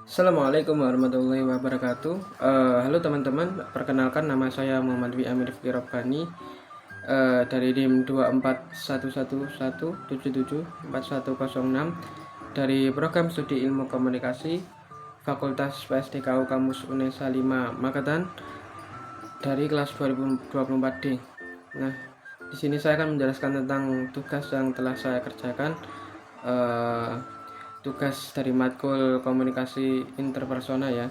Assalamualaikum warahmatullahi wabarakatuh. Halo teman-teman, perkenalkan nama saya Muhammad Dwi Amir Fikri Rabbani, dari DIM 24111774106 dari Program Studi Ilmu Komunikasi Fakultas PSDKU Kampus Unesa 5 Magetan dari kelas 2024D. Nah, di sini saya akan menjelaskan tentang tugas yang telah saya kerjakan. Eh, Tugas dari matkul komunikasi interpersonal ya,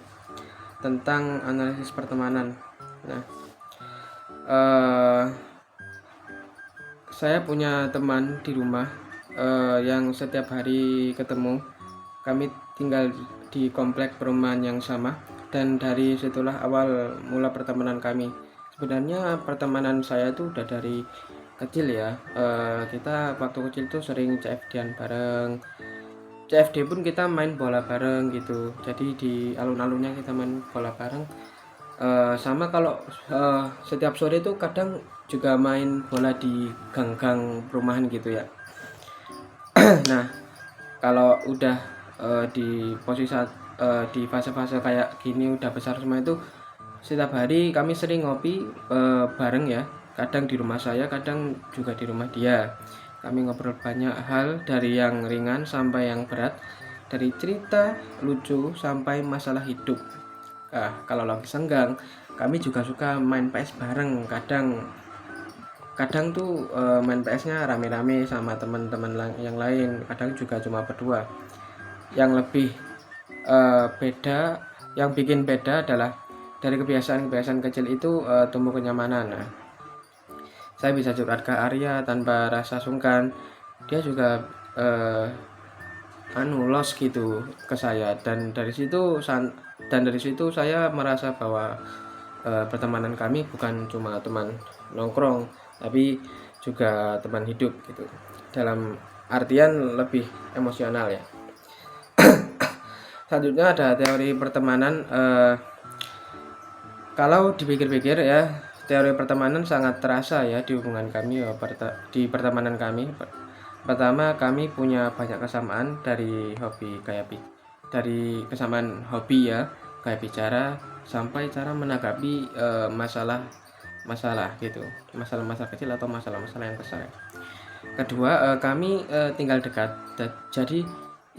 tentang analisis pertemanan. Nah, eh, saya punya teman di rumah yang setiap hari ketemu. Kami tinggal di komplek perumahan yang sama, dan dari situlah awal mula pertemanan kami. Sebenarnya pertemanan saya itu udah dari kecil ya. Kita waktu kecil tuh sering CFD-an bareng. CFD pun kita main bola bareng gitu. Jadi di alun-alunnya kita main bola bareng. Sama kalau setiap sore itu kadang juga main bola di gang-gang perumahan gitu ya. Nah, kalau udah di posisi saat di fase-fase kayak gini udah besar semua itu, setiap hari kami sering ngopi bareng ya. Kadang di rumah saya, kadang juga di rumah dia. Kami ngobrol banyak hal, dari yang ringan sampai yang berat, dari cerita lucu sampai masalah hidup. Kalau lagi senggang, kami juga suka main PS bareng. Kadang kadang tuh main PS-nya rame-rame sama teman-teman yang lain. Kadang juga cuma berdua. Yang lebih beda, yang bikin beda adalah dari kebiasaan-kebiasaan kecil itu tumbuh kenyamanan. Nah, saya bisa curhat ke Arya tanpa rasa sungkan. Dia juga eh, los gitu ke saya, dan dari situ saya merasa bahwa pertemanan kami bukan cuma teman nongkrong, tapi juga teman hidup gitu. Dalam artian lebih emosional ya. Selanjutnya ada teori pertemanan. Kalau dipikir-pikir ya, teori pertemanan sangat terasa ya di hubungan kami ya, di pertemanan kami. Pertama, kami punya banyak kesamaan dari kesamaan hobi ya, kayak bicara sampai cara menanggapi masalah gitu, masalah-masalah kecil atau masalah-masalah yang besar. Kedua, kami tinggal dekat, jadi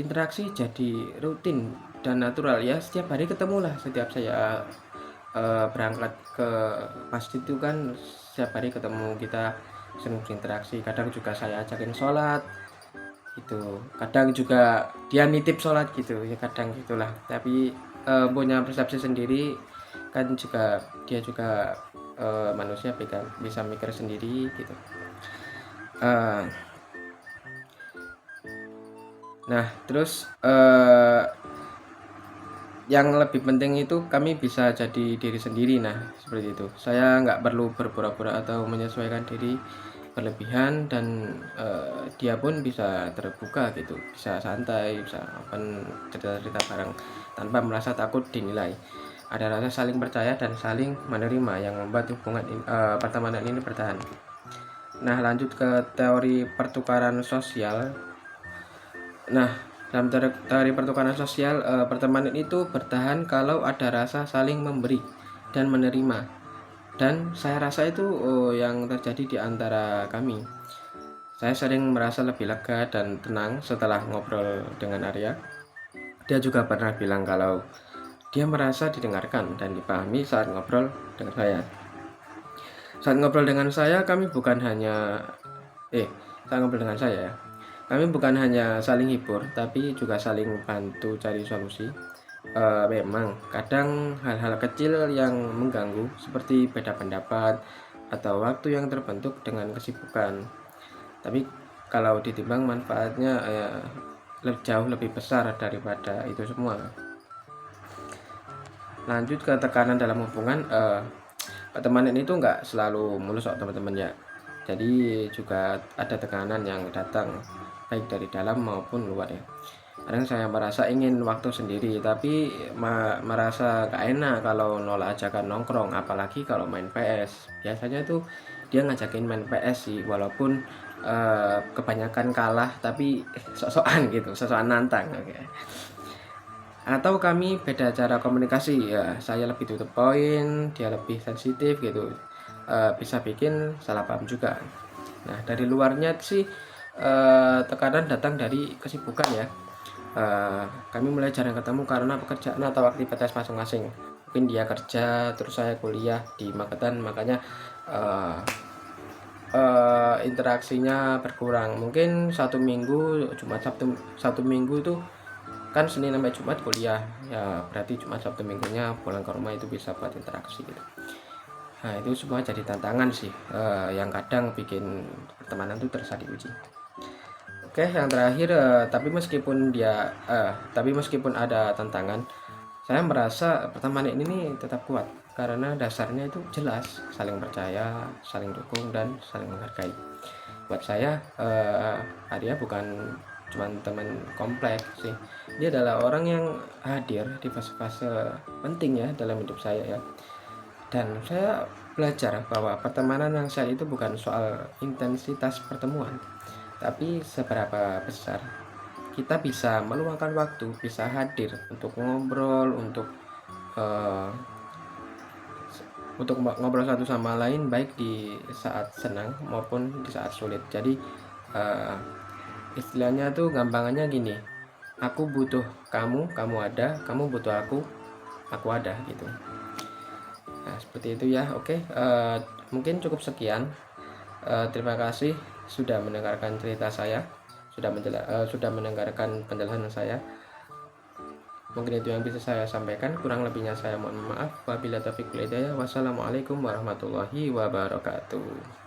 interaksi jadi rutin dan natural ya. Setiap hari ketemulah. Setiap saya berangkat ke masjid itu kan setiap hari ketemu, kita sering berinteraksi. Kadang juga saya ajakin sholat gitu, kadang juga dia nitip sholat gitu ya, kadang gitulah. Tapi punya persepsi sendiri kan, juga dia juga manusia, bisa mikir sendiri gitu. Eh, nah terus yang lebih penting itu kami bisa jadi diri sendiri. Nah, seperti itu, saya nggak perlu berpura-pura atau menyesuaikan diri berlebihan, dan dia pun bisa terbuka gitu, bisa santai, bisa open, cerita-cerita bareng tanpa merasa takut dinilai. Ada rasa saling percaya dan saling menerima yang membuat hubungan pertemanan ini bertahan. Nah, lanjut ke teori pertukaran sosial. Nah, dalam teori pertukaran sosial, pertemanan itu bertahan kalau ada rasa saling memberi dan menerima. Dan saya rasa itu yang terjadi di antara kami. Saya sering merasa lebih lega dan tenang setelah ngobrol dengan Arya. Dia juga pernah bilang kalau dia merasa didengarkan dan dipahami saat ngobrol dengan saya. Saat ngobrol dengan saya, kami bukan hanya saat ngobrol dengan saya, kami bukan hanya saling hibur, tapi juga saling bantu cari solusi. Memang kadang hal-hal kecil yang mengganggu, seperti beda pendapat atau waktu yang terbentuk dengan kesibukan. Tapi kalau ditimbang manfaatnya jauh lebih besar daripada itu semua. Lanjut ke tekanan dalam hubungan. Pertemanan itu nggak selalu mulus kok teman-teman ya. Jadi juga ada tekanan yang datang baik dari dalam maupun luar ya. Kadang saya merasa ingin waktu sendiri, tapi merasa gak enak kalau nolak ajakan nongkrong, apalagi kalau main PS. Biasanya tuh dia ngajakin main PS sih, walaupun kebanyakan kalah, tapi sok-sokan gitu, sok-sokan nantang. Okay. atau kami beda cara komunikasi ya, saya lebih to the point, dia lebih sensitif gitu. Bisa bikin salah paham juga. Nah, dari luarnya sih tekanan datang dari kesibukan ya. Kami mulai jarang ketemu karena pekerjaan atau aktivitas masing-masing. Mungkin dia kerja, terus saya kuliah di Magetan, makanya eh, interaksinya berkurang. Mungkin satu minggu Jumat Sabtu, satu minggu tuh kan Senin sampai Jumat kuliah ya, berarti Jumat Sabtu minggunya pulang ke rumah itu bisa buat interaksi gitu. Nah itu semua jadi tantangan sih, yang kadang bikin pertemanan itu terasa diuji. Oke, yang terakhir, tapi meskipun ada tantangan, saya merasa pertemanan ini nih tetap kuat karena dasarnya itu jelas, saling percaya, saling dukung, dan saling menghargai. Buat saya, Arya bukan cuma teman kompleks sih, dia adalah orang yang hadir di fase-fase penting ya dalam hidup saya ya. Dan saya belajar bahwa pertemanan yang sehat itu bukan soal intensitas pertemuan, tapi seberapa besar kita bisa meluangkan waktu, bisa hadir untuk ngobrol, eh, untuk ngobrol satu sama lain, baik di saat senang maupun di saat sulit. Jadi eh, istilahnya tuh gampangannya gini, aku butuh kamu, kamu ada, kamu butuh aku ada gitu. Nah seperti itu ya. Oke, mungkin cukup sekian. Terima kasih sudah mendengarkan cerita saya, sudah mendengarkan penjelasan saya. Mungkin itu yang bisa saya sampaikan, kurang lebihnya saya mohon maaf. Wabillahi taufiq wal hidayah. Wassalamualaikum warahmatullahi wabarakatuh.